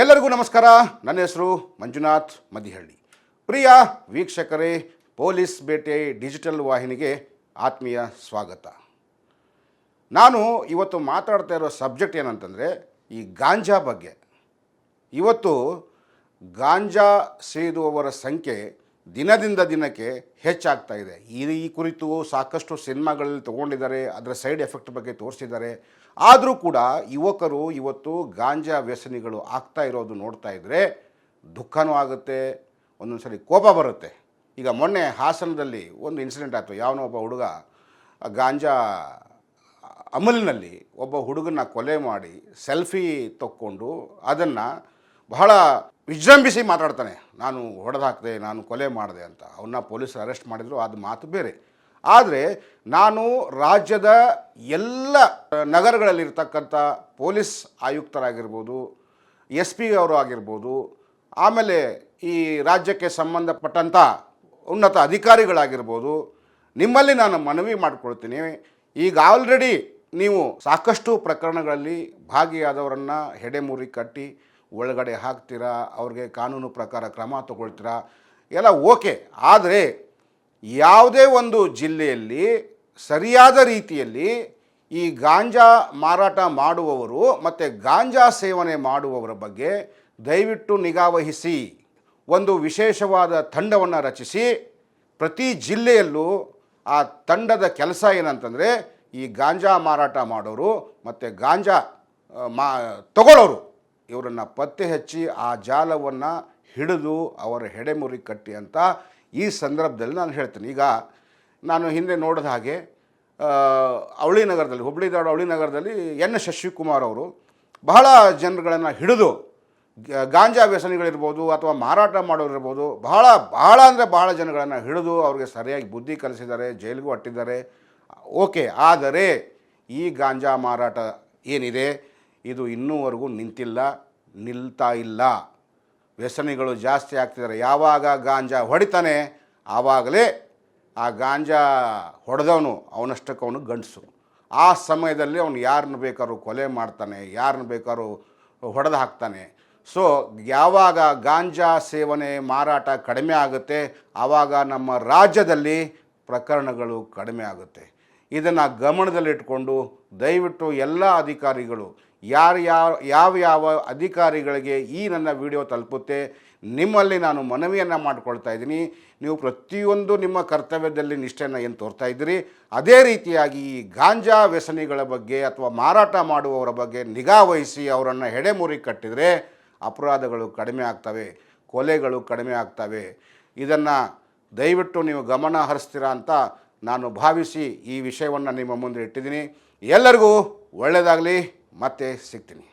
ಎಲ್ಲರಿಗೂ ನಮಸ್ಕಾರ. ನನ್ನ ಹೆಸರು ಮಂಜುನಾಥ್ ಮದಿಹಳ್ಳಿ. ಪ್ರಿಯ ವೀಕ್ಷಕರೇ, ಪೊಲೀಸ್ ಬೇಟೆ ಡಿಜಿಟಲ್ ವಾಹಿನಿಗೆ ಆತ್ಮೀಯ ಸ್ವಾಗತ. ನಾನು ಇವತ್ತು ಮಾತಾಡ್ತಾ ಇರೋ ಸಬ್ಜೆಕ್ಟ್ ಏನಂತಂದರೆ ಈ ಗಾಂಜಾ ಬಗ್ಗೆ. ಇವತ್ತು ಗಾಂಜಾ ಸೇದುವವರ ಸಂಖ್ಯೆ ದಿನದಿಂದ ದಿನಕ್ಕೆ ಹೆಚ್ಚಾಗ್ತಾ ಇದೆ. ಈ ಕುರಿತು ಸಾಕಷ್ಟು ಸಿನಿಮಾಗಳಲ್ಲಿ ತೊಗೊಂಡಿದ್ದಾರೆ, ಅದರ ಸೈಡ್ ಎಫೆಕ್ಟ್ ಬಗ್ಗೆ ತೋರಿಸಿದ್ದಾರೆ. ಆದರೂ ಕೂಡ ಯುವಕರು ಇವತ್ತು ಗಾಂಜಾ ವ್ಯಸನಿಗಳು ಆಗ್ತಾ ಇರೋದು ನೋಡ್ತಾ ಇದ್ದರೆ ದುಃಖನೂ ಆಗುತ್ತೆ, ಒಂದೊಂದು ಸರಿ ಕೋಪ ಬರುತ್ತೆ. ಈಗ ಮೊನ್ನೆ ಹಾಸನದಲ್ಲಿ ಒಂದು ಇನ್ಸಿಡೆಂಟ್ ಆಯಿತು. ಯಾವನೋ ಒಬ್ಬ ಹುಡುಗ ಗಾಂಜಾ ಅಮಲಿನಲ್ಲಿ ಒಬ್ಬ ಹುಡುಗನ ಕೊಲೆ ಮಾಡಿ ಸೆಲ್ಫಿ ತಕ್ಕೊಂಡು ಅದನ್ನು ಬಹಳ ವಿಜೃಂಭಿಸಿ ಮಾತಾಡ್ತಾನೆ, ನಾನು ಹೊಡೆದಾಕ್ದೆ, ನಾನು ಕೊಲೆ ಮಾಡಿದೆ ಅಂತ. ಅವನ್ನ ಪೊಲೀಸರು ಅರೆಸ್ಟ್ ಮಾಡಿದರು, ಅದು ಮಾತು ಬೇರೆ. ಆದರೆ ನಾನು ರಾಜ್ಯದ ಎಲ್ಲ ನಗರಗಳಲ್ಲಿರ್ತಕ್ಕಂಥ ಪೊಲೀಸ್ ಆಯುಕ್ತರಾಗಿರ್ಬೋದು, ಎಸ್ ಪಿ ಅವರು ಆಗಿರ್ಬೋದು, ಆಮೇಲೆ ಈ ರಾಜ್ಯಕ್ಕೆ ಸಂಬಂಧಪಟ್ಟಂಥ ಉನ್ನತ ಅಧಿಕಾರಿಗಳಾಗಿರ್ಬೋದು, ನಿಮ್ಮಲ್ಲಿ ನಾನು ಮನವಿ ಮಾಡಿಕೊಳ್ತೀನಿ. ಈಗ ಆಲ್ರೆಡಿ ನೀವು ಸಾಕಷ್ಟು ಪ್ರಕರಣಗಳಲ್ಲಿ ಭಾಗಿಯಾದವರನ್ನು ಹೆಡೆಮುರಿ ಕಟ್ಟಿ ಒಳಗಡೆ ಹಾಕ್ತೀರಾ, ಅವ್ರಿಗೆ ಕಾನೂನು ಪ್ರಕಾರ ಕ್ರಮ ತಗೊಳ್ತೀರಾ, ಎಲ್ಲ ಓಕೆ. ಆದರೆ ಯಾವುದೇ ಒಂದು ಜಿಲ್ಲೆಯಲ್ಲಿ ಸರಿಯಾದ ರೀತಿಯಲ್ಲಿ ಈ ಗಾಂಜಾ ಮಾರಾಟ ಮಾಡುವವರು ಮತ್ತು ಗಾಂಜಾ ಸೇವನೆ ಮಾಡುವವರ ಬಗ್ಗೆ ದಯವಿಟ್ಟು ನಿಗಾವಹಿಸಿ ಒಂದು ವಿಶೇಷವಾದ ತಂಡವನ್ನು ರಚಿಸಿ ಪ್ರತಿ ಜಿಲ್ಲೆಯಲ್ಲೂ ಆ ತಂಡದ ಕೆಲಸ ಏನಂತಂದರೆ ಈ ಗಾಂಜಾ ಮಾರಾಟ ಮಾಡೋರು ಮತ್ತು ಗಾಂಜಾ ತಗೊಳ್ಳೋರು ಇವರನ್ನು ಪತ್ತೆ ಹಚ್ಚಿ ಆ ಜಾಲವನ್ನು ಹಿಡಿದು ಅವರ ಹೆಡೆಮುರಿ ಕಟ್ಟಿ ಅಂತ ಈ ಸಂದರ್ಭದಲ್ಲಿ ನಾನು ಹೇಳ್ತೀನಿ. ಈಗ ನಾನು ಹಿಂದೆ ನೋಡಿದ ಹಾಗೆ ಅವಳಿ ನಗರದಲ್ಲಿ, ಹುಬ್ಬಳ್ಳಿ ಧಾರವಾಡ ಅವಳಿ ನಗರದಲ್ಲಿ ಎನ್ ಶಶಿಕುಮಾರ್ ಅವರು ಬಹಳ ಜನರುಗಳನ್ನು ಹಿಡಿದು, ಗಾಂಜಾ ವ್ಯಸನಿಗಳಿರ್ಬೋದು ಅಥವಾ ಮಾರಾಟ ಮಾಡೋರಿರ್ಬೋದು, ಬಹಳ ಅಂದರೆ ಬಹಳ ಜನಗಳನ್ನು ಹಿಡಿದು ಅವ್ರಿಗೆ ಸರಿಯಾಗಿ ಬುದ್ಧಿ ಕಲಿಸಿದ್ದಾರೆ, ಜೈಲಿಗೂ ಅಟ್ಟಿದ್ದಾರೆ, ಓಕೆ. ಆದರೆ ಈ ಗಾಂಜಾ ಮಾರಾಟ ಏನಿದೆ ಇದು ಇನ್ನೂವರೆಗೂ ನಿಲ್ತಾ ಇಲ್ಲ. ವ್ಯಸನಿಗಳು ಜಾಸ್ತಿ ಆಗ್ತಿದ್ದಾರೆ. ಯಾವಾಗ ಗಾಂಜಾ ಹೊಡಿತಾನೆ ಆವಾಗಲೇ ಆ ಗಾಂಜಾ ಹೊಡೆದವನು ಅವನಷ್ಟಕ್ಕೆ ಅವನು ಗಂಡಸು. ಆ ಸಮಯದಲ್ಲಿ ಅವನು ಯಾರನ್ನ ಬೇಕಾದ್ರೂ ಕೊಲೆ ಮಾಡ್ತಾನೆ, ಯಾರನ್ನ ಬೇಕಾದ್ರೂ ಹೊಡೆದು ಹಾಕ್ತಾನೆ. ಸೊ ಯಾವಾಗ ಗಾಂಜಾ ಸೇವನೆ ಮಾರಾಟ ಕಡಿಮೆ ಆಗುತ್ತೆ ಆವಾಗ ನಮ್ಮ ರಾಜ್ಯದಲ್ಲಿ ಪ್ರಕರಣಗಳು ಕಡಿಮೆ ಆಗುತ್ತೆ. ಇದನ್ನು ಗಮನದಲ್ಲಿಟ್ಕೊಂಡು ದಯವಿಟ್ಟು ಎಲ್ಲ ಅಧಿಕಾರಿಗಳು, ಯಾವ ಅಧಿಕಾರಿಗಳಿಗೆ ಈ ನನ್ನ ವಿಡಿಯೋ ತಲುಪುತ್ತೆ ನಿಮ್ಮಲ್ಲಿ ನಾನು ಮನವಿಯನ್ನು ಮಾಡಿಕೊಳ್ತಾ ಇದ್ದೀನಿ. ನೀವು ಪ್ರತಿಯೊಂದು ನಿಮ್ಮ ಕರ್ತವ್ಯದಲ್ಲಿ ನಿಷ್ಠೆಯನ್ನು ಏನು ತೋರ್ತಾ ಇದ್ದೀರಿ, ಅದೇ ರೀತಿಯಾಗಿ ಈ ಗಾಂಜಾ ವ್ಯಸನಿಗಳ ಬಗ್ಗೆ ಅಥವಾ ಮಾರಾಟ ಮಾಡುವವರ ಬಗ್ಗೆ ನಿಗಾ ವಹಿಸಿ ಅವರನ್ನು ಹೆಡೆಮುರಿ ಕಟ್ಟಿದರೆ ಅಪರಾಧಗಳು ಕಡಿಮೆ ಆಗ್ತವೆ, ಕೊಲೆಗಳು ಕಡಿಮೆ ಆಗ್ತವೆ. ಇದನ್ನು ದಯವಿಟ್ಟು ನೀವು ಗಮನ ಹರಿಸ್ತೀರಾ ಅಂತ ನಾನು ಭಾವಿಸಿ ಈ ವಿಷಯವನ್ನು ನಿಮ್ಮ ಮುಂದೆ ಇಟ್ಟಿದ್ದೀನಿ. ಎಲ್ಲರಿಗೂ ಒಳ್ಳೆಯದಾಗಲಿ. ಮತ್ತೆ ಸಿಗ್ತೀನಿ.